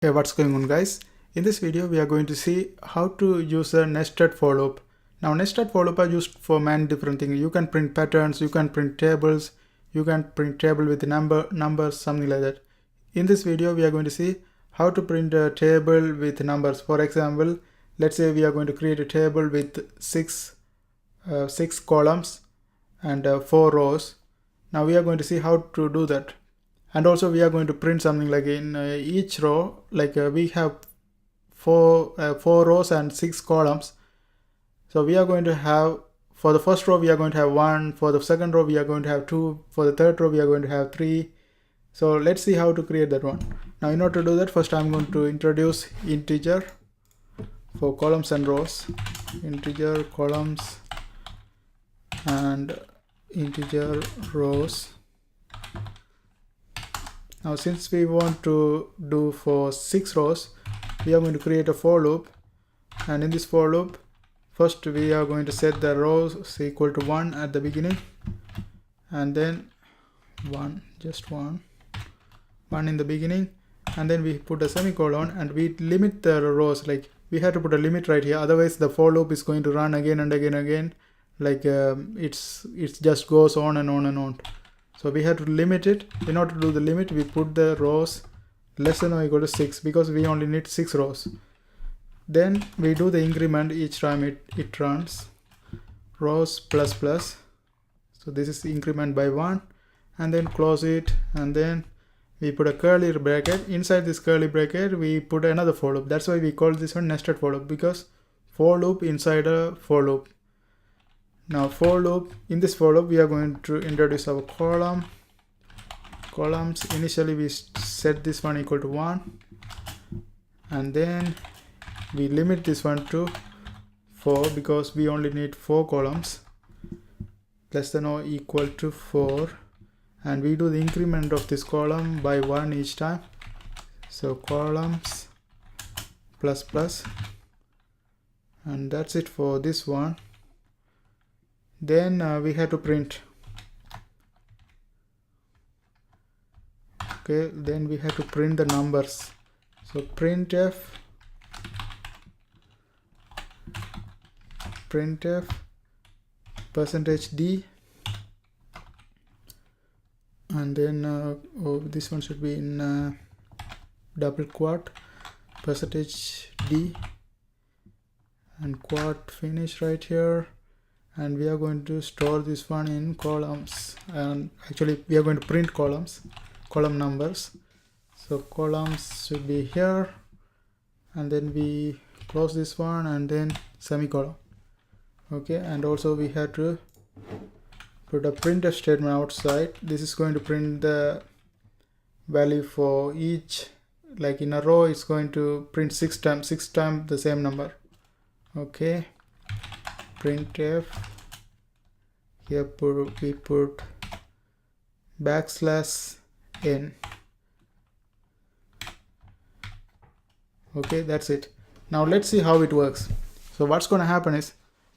Hey, what's going on, guys? In this video we are going to see how to use a nested for loop. Now nested for loop are used for many different things. You can print patterns, you can print tables, you can print table with numbers, something like that. In this video we are going to see how to print a table with numbers. For example, let's say we are going to create a table with six columns and 4 rows. Now we are going to see how to do that. And also we are going to print something like in each row, like we have four rows and 6 columns. So we are going to have, for the first row we are going to have 1, for the second row we are going to have 2, for the third row we are going to have 3. So let's see how to create that one. Now in order to do that, first I'm going to introduce integer for columns and rows. Integer columns and integer rows. Now since we want to do for 6 rows, we are going to create a for loop, and in this for loop first we are going to set the rows equal to 1 at the beginning, and then 1 in the beginning, and then we put a semicolon and we limit the rows. Like we have to put a limit right here, otherwise the for loop is going to run again and again, like it's just goes on and on and on. So we have to limit it. In order to do the limit, we put the rows less than or equal to 6 because we only need 6 rows. Then we do the increment each time it runs. Rows plus plus. So this is increment by 1, and then close it, and then we put a curly bracket. Inside this curly bracket we put another for loop. That's why we call this one nested for loop, because for loop inside a for loop. Now for loop, in this for loop we are going to introduce our columns. Initially we set this one equal to 1, and then we limit this one to 4 because we only need 4 columns, less than or equal to 4, and we do the increment of this column by 1 each time. So columns plus plus, and that's it for this one. Then we have to print. Okay, then we have to print the numbers. So printf %d, and then this one should be in double quote, %d, and quote finish right here. And we are going to store this one in columns, and actually we are going to print column numbers. So columns should be here, and then we close this one and then semicolon. Okay, and also we have to put a printf statement outside. This is going to print the value for each, like in a row it's going to print 6 times the same number. Okay, printf, here we put \n. Okay, that's it. Now let's see how it works. So what's going to happen is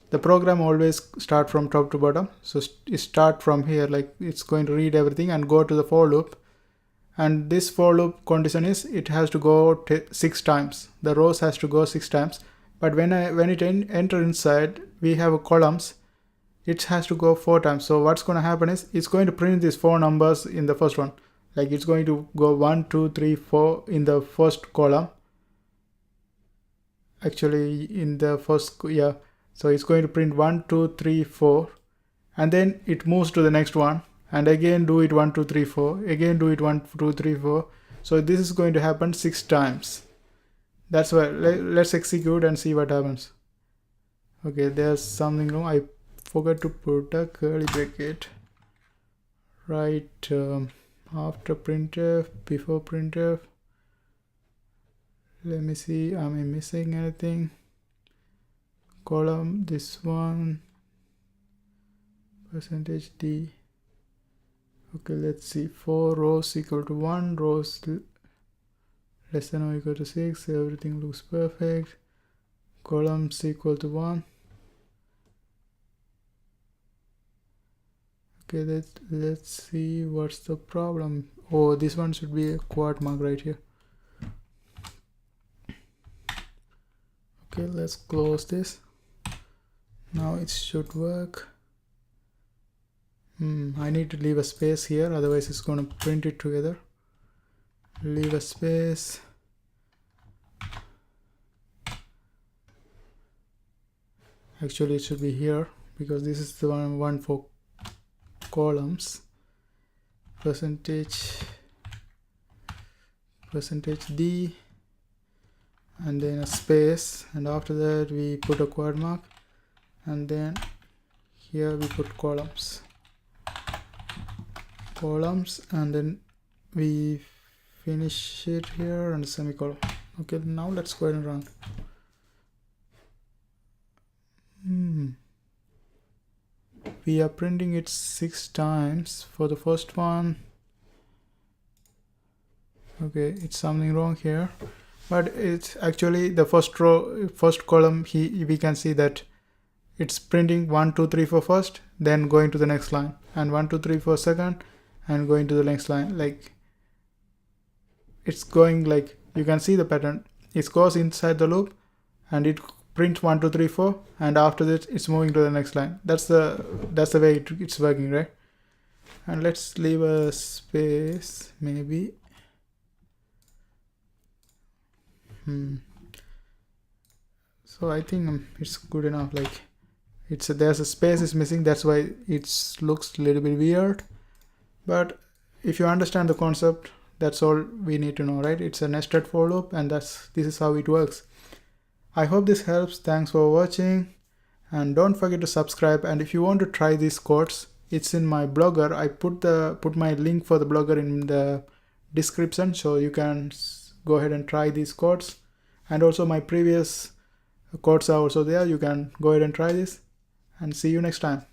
the program always start from top to bottom. So it start from here, like it's going to read everything and go to the for loop, and this for loop condition is it has to go 6 times. The rows has to go 6 times, but when it enter inside, we have columns, it has to go 4 times. So what's going to happen is it's going to print these 4 numbers in the first one. Like it's going to go 1 2 3 4 in the first column, actually in the first, yeah. So it's going to print 1 2 3 4, and then it moves to the next one and again do it 1 2 3 4, again do it 1 2 3 4. So this is going to happen 6 times. That's why let's execute and see what happens. Okay, there's something wrong. I forgot to put a curly bracket right after printf, before printf. Let me see, am I missing anything? Column, this one, %d. Okay, let's see, 4 rows equal to 1, rows less than or equal to 6, everything looks perfect. Columns equal to 1. Okay, let's see what's the problem. Oh, this one should be a quote mark right here. Okay, let's close this. Now it should work. I need to leave a space here, otherwise it's going to print it together. Leave a space. Actually it should be here, because this is the one for columns. Percentage D, and then a space, and after that we put a quad mark, and then here we put columns, and then we finish it here and semicolon. Okay, now let's go ahead and run. We are printing it 6 times for the first one. Okay, it's something wrong here, but it's actually the first row, first column. We can see that it's printing 1 2 3 for first, then going to the next line, and 1 2 3 for second, and going to the next line. Like it's going, like you can see the pattern. It goes inside the loop and it prints 1 2 3 4, and after that it's moving to the next line. That's the way it's working, right? And let's leave a space maybe. So I think it's good enough. Like there's a space is missing, that's why it looks a little bit weird, but if you understand the concept, that's all we need to know, right? It's a nested for loop, and this is how it works. I hope this helps. Thanks for watching, and don't forget to subscribe. And if you want to try these codes, it's in my Blogger. I put my link for the Blogger in the description, so you can go ahead and try these codes, and also my previous codes are also there. You can go ahead and try this, and see you next time.